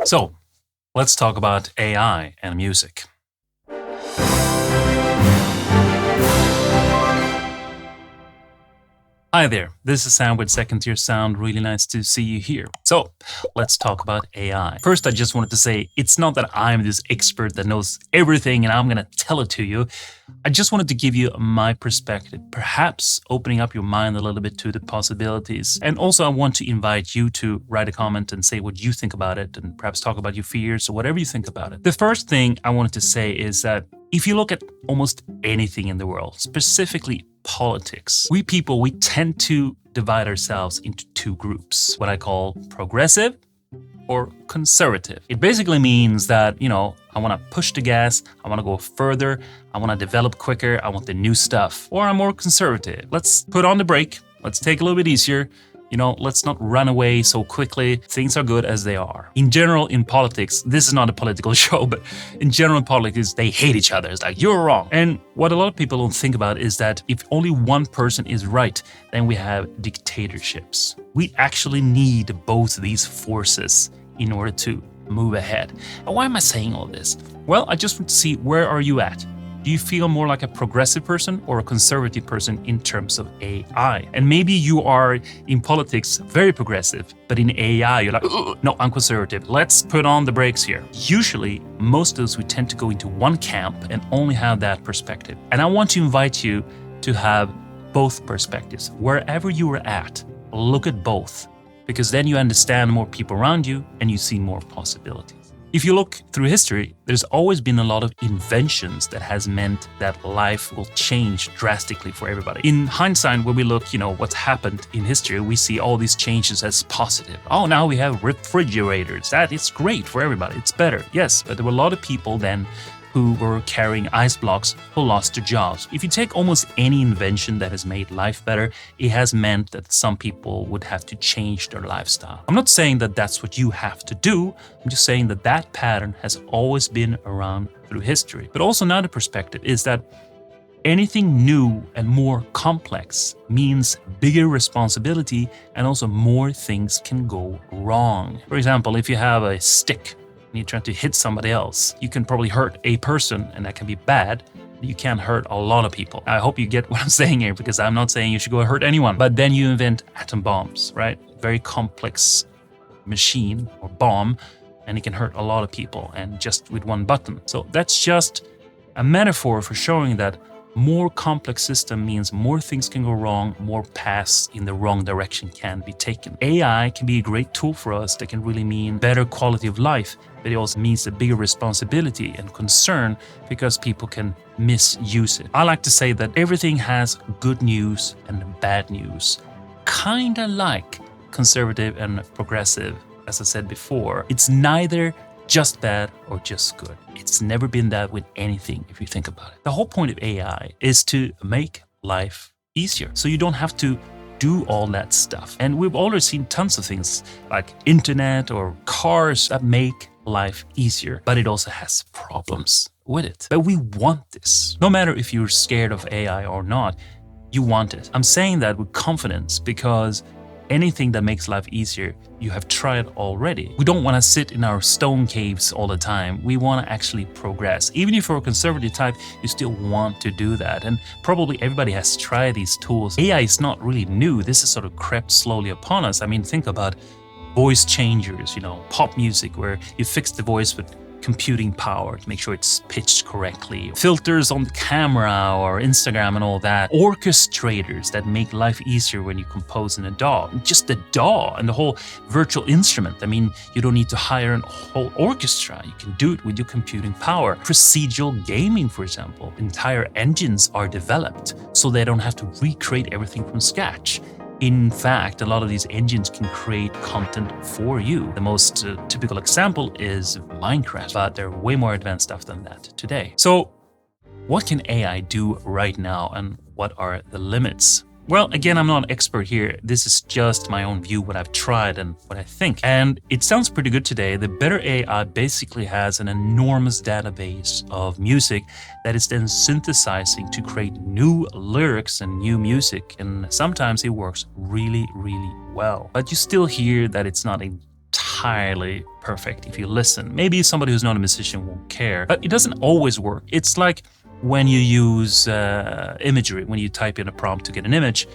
So, let's talk about AI and music. Hi there, this is Sam with Second Tier Sound. Really nice to see you here. So, let's talk about AI. First, I just wanted to say it's not that I'm this expert that knows everything and I'm going to tell it to you. I just wanted to give you my perspective, perhaps opening up your mind a little bit to the possibilities. And also, I want to invite you to write a comment and say what you think about it and perhaps talk about your fears or whatever you think about it. The first thing I wanted to say is that if you look at almost anything in the world, specifically politics, we people, we tend to divide ourselves into two groups, what I call progressive or conservative. It basically means that, I want to push the gas, I want to go further, I want to develop quicker, I want the new stuff. Or I'm more conservative. Let's put on the brake, let's take a little bit easier. Let's not run away so quickly. Things are good as they are. In general, in politics, this is not a political show, but in general in politics, they hate each other. It's like, you're wrong. And what a lot of people don't think about is that if only one person is right, then we have dictatorships. We actually need both these forces in order to move ahead. And why am I saying all this? Well, I just want to see, where are you at? Do you feel more like a progressive person or a conservative person in terms of AI? And maybe you are in politics very progressive, but in AI, you're like, no, I'm conservative. Let's put on the brakes here. Usually, most of us, we tend to go into one camp and only have that perspective. And I want to invite you to have both perspectives. Wherever you are at, look at both, because then you understand more people around you and you see more possibilities. If you look through history, there's always been a lot of inventions that has meant that life will change drastically for everybody. In hindsight, when we look, what's happened in history, we see all these changes as positive. Oh, now we have refrigerators. That is great for everybody. It's better. Yes, but there were a lot of people then who were carrying ice blocks who lost their jobs. If you take almost any invention that has made life better, it has meant that some people would have to change their lifestyle. I'm not saying that that's what you have to do. I'm just saying that that pattern has always been around through history. But also another perspective is that anything new and more complex means bigger responsibility and also more things can go wrong. For example, if you have a stick and you're trying to hit somebody else, you can probably hurt a person and that can be bad. You can't hurt a lot of people. I hope you get what I'm saying here, because I'm not saying you should go hurt anyone. But then you invent atom bombs, right? Very complex machine or bomb, and it can hurt a lot of people and just with one button. So that's just a metaphor for showing that more complex system means more things can go wrong, more paths in the wrong direction can be taken. AI can be a great tool for us that can really mean better quality of life, but it also means a bigger responsibility and concern because people can misuse it. I like to say that everything has good news and bad news, kind of like conservative and progressive. As I said before, it's neither just bad or just good. It's never been that with anything if you think about it. The whole point of AI is to make life easier, so you don't have to do all that stuff. And we've already seen tons of things like internet or cars that make life easier, but it also has problems with it. But we want this. No matter if you're scared of AI or not, you want it. I'm saying that with confidence because anything that makes life easier, you have tried already. We don't want to sit in our stone caves all the time. We want to actually progress. Even if you're a conservative type, you still want to do that. And probably everybody has tried these tools. AI is not really new. This has sort of crept slowly upon us. I mean, think about voice changers, pop music, where you fix the voice with computing power to make sure it's pitched correctly, filters on the camera or Instagram and all that, orchestrators that make life easier when you compose in a DAW, just the DAW and the whole virtual instrument. I mean, you don't need to hire a whole orchestra. You can do it with your computing power. Procedural gaming, for example, entire engines are developed so they don't have to recreate everything from scratch. In fact, a lot of these engines can create content for you. The most typical example is Minecraft, but there are way more advanced stuff than that today. So what can AI do right now and what are the limits? Well, again, I'm not an expert here. This is just my own view, what I've tried and what I think. And it sounds pretty good today. The Better AI basically has an enormous database of music that is then synthesizing to create new lyrics and new music. And sometimes it works really, really well. But you still hear that it's not entirely entirely perfect if you listen. Maybe somebody who's not a musician won't care, but it doesn't always work. It's like when you use imagery, when you type in a prompt to get an image,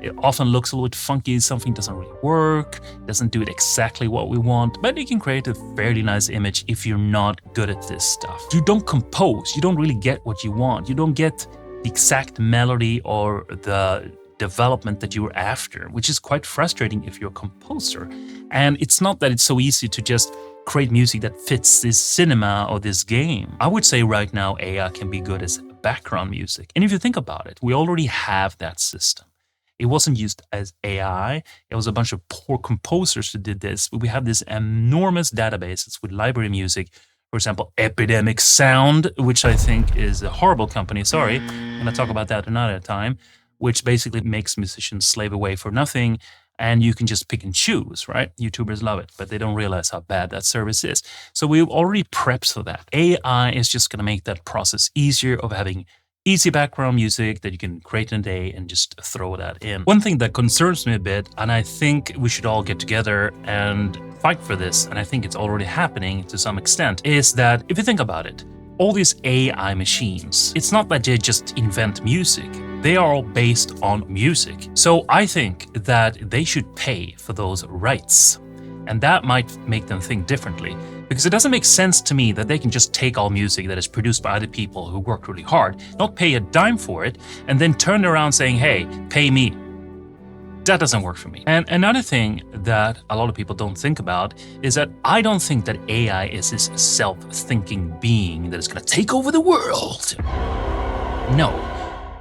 it often looks a little bit funky, something doesn't really work, doesn't do it exactly what we want, but you can create a fairly nice image if you're not good at this stuff. You don't compose, you don't really get what you want, you don't get the exact melody or the development that you were after, which is quite frustrating if you're a composer. And it's not that it's so easy to just create music that fits this cinema or this game. I would say right now AI can be good as background music. And if you think about it, we already have that system. It wasn't used as AI. It was a bunch of poor composers who did this. But we have this enormous databases with library music. For example, Epidemic Sound, which I think is a horrible company. Sorry, I'm going to talk about that another time, which basically makes musicians slave away for nothing. And you can just pick and choose, right? YouTubers love it, but they don't realize how bad that service is. So we've already prepped for that. AI is just going to make that process easier of having easy background music that you can create in a day and just throw that in. One thing that concerns me a bit, and I think we should all get together and fight for this, and I think it's already happening to some extent, is that if you think about it, all these AI machines, it's not that they just invent music. They are all based on music. So I think that they should pay for those rights. And that might make them think differently. Because it doesn't make sense to me that they can just take all music that is produced by other people who work really hard, not pay a dime for it, and then turn around saying, hey, pay me. That doesn't work for me. And another thing that a lot of people don't think about is that I don't think that AI is this self-thinking being that is going to take over the world. No.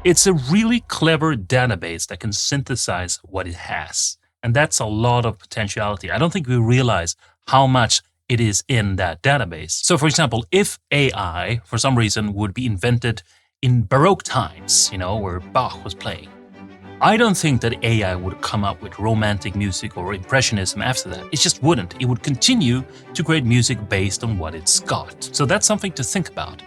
It's a really clever database that can synthesize what it has. And that's a lot of potentiality. I don't think we realize how much it is in that database. So for example, if AI, for some reason, would be invented in Baroque times, where Bach was playing, I don't think that AI would come up with romantic music or impressionism after that. It just wouldn't. It would continue to create music based on what it's got. So that's something to think about.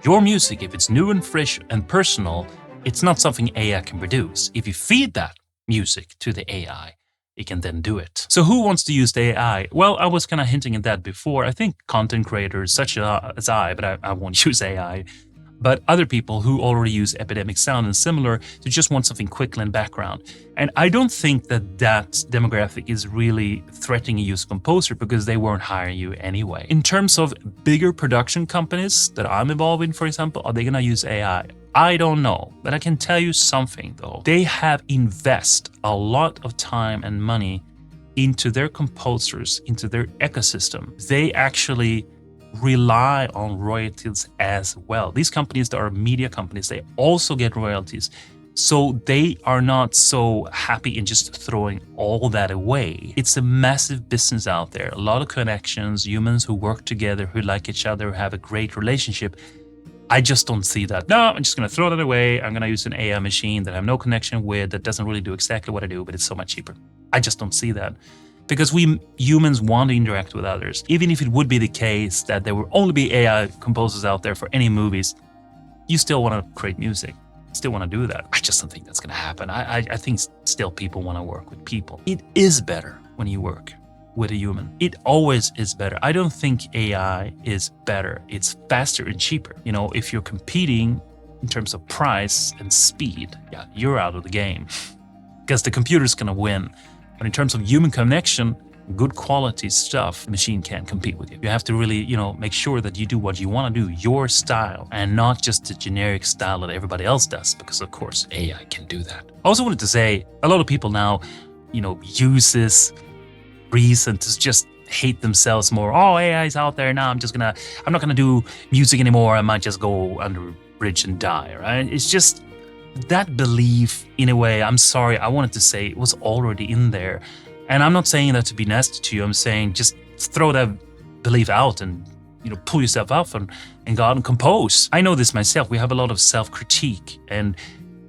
Your music, if it's new and fresh and personal, it's not something AI can produce. If you feed that music to the AI, it can then do it. So who wants to use the AI? Well, I was kind of hinting at that before. I think content creators such as I, but I won't use AI, but other people who already use Epidemic Sound and similar to just want something quick in background. And I don't think that demographic is really threatening you as a composer because they weren't hiring you anyway. In terms of bigger production companies that I'm involved in, for example, are they gonna use AI? I don't know, but I can tell you something though. They have invested a lot of time and money into their composers, into their ecosystem. They actually rely on royalties as well. These companies that are media companies, they also get royalties. So they are not so happy in just throwing all that away. It's a massive business out there, a lot of connections, humans who work together, who like each other, have a great relationship. I just don't see that. No, I'm just going to throw that away. I'm going to use an AI machine that I have no connection with, that doesn't really do exactly what I do, but it's so much cheaper. I just don't see that. Because we humans want to interact with others. Even if it would be the case that there will only be AI composers out there for any movies, you still want to create music. Still want to do that. I just don't think that's going to happen. I think still people want to work with people. It is better when you work with a human. It always is better. I don't think AI is better. It's faster and cheaper. If you're competing in terms of price and speed, yeah, you're out of the game because the computer's going to win. But in terms of human connection, good quality stuff, machine can't compete with you. You have to really, make sure that you do what you want to do, your style, and not just the generic style that everybody else does, because of course AI can do that. I also wanted to say, a lot of people now, use this reason to just hate themselves more. Oh, AI is out there now. I'm not gonna do music anymore. I might just go under a bridge and die, right? It's just that belief, in a way, I'm sorry, I wanted to say it was already in there. And I'm not saying that to be nasty to you. I'm saying just throw that belief out and, pull yourself up and go out and compose. I know this myself. We have a lot of self-critique. And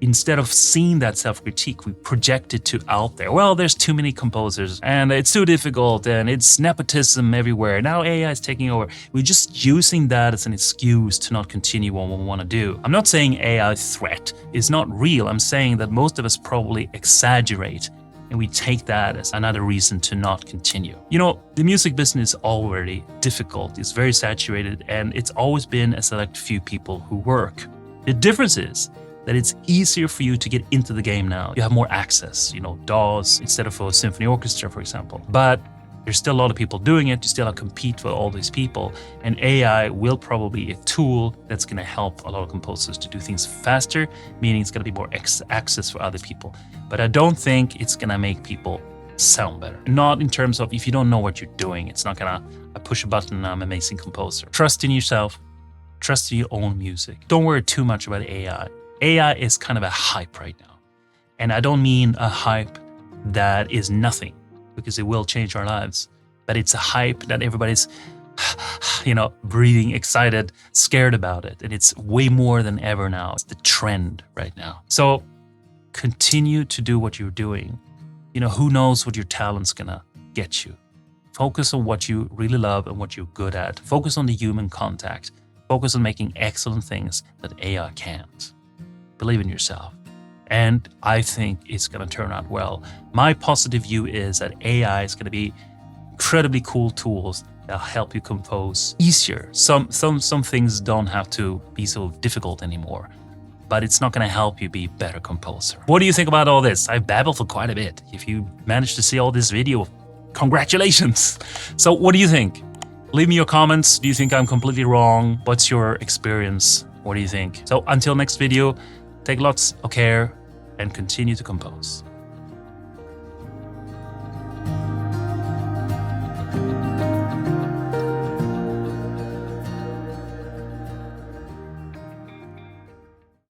instead of seeing that self-critique, we project it out there. Well, there's too many composers and it's too difficult and it's nepotism everywhere. Now AI is taking over. We're just using that as an excuse to not continue what we want to do. I'm not saying AI threat is not real. I'm saying that most of us probably exaggerate and we take that as another reason to not continue. The music business is already difficult. It's very saturated, and it's always been a select few people who work. The difference is that it's easier for you to get into the game now. You have more access, DAWs instead of a symphony orchestra, for example. But there's still a lot of people doing it. You still have to compete with all these people. And AI will probably be a tool that's going to help a lot of composers to do things faster, meaning it's going to be more access for other people. But I don't think it's going to make people sound better. Not in terms of if you don't know what you're doing, it's not going to push a button and I'm an amazing composer. Trust in yourself. Trust in your own music. Don't worry too much about AI. AI is kind of a hype right now. And I don't mean a hype that is nothing, because it will change our lives. But it's a hype that everybody's, breathing, excited, scared about it. And it's way more than ever now. It's the trend right now. So continue to do what you're doing. Who knows what your talent's gonna get you. Focus on what you really love and what you're good at. Focus on the human contact. Focus on making excellent things that AI can't. Believe in yourself. And I think it's going to turn out well. My positive view is that AI is going to be incredibly cool tools that'll help you compose easier. Some things don't have to be so difficult anymore, but it's not going to help you be a better composer. What do you think about all this? I've babbled for quite a bit. If you managed to see all this video, congratulations. So what do you think? Leave me your comments. Do you think I'm completely wrong? What's your experience? What do you think? So until next video, take lots of care and continue to compose.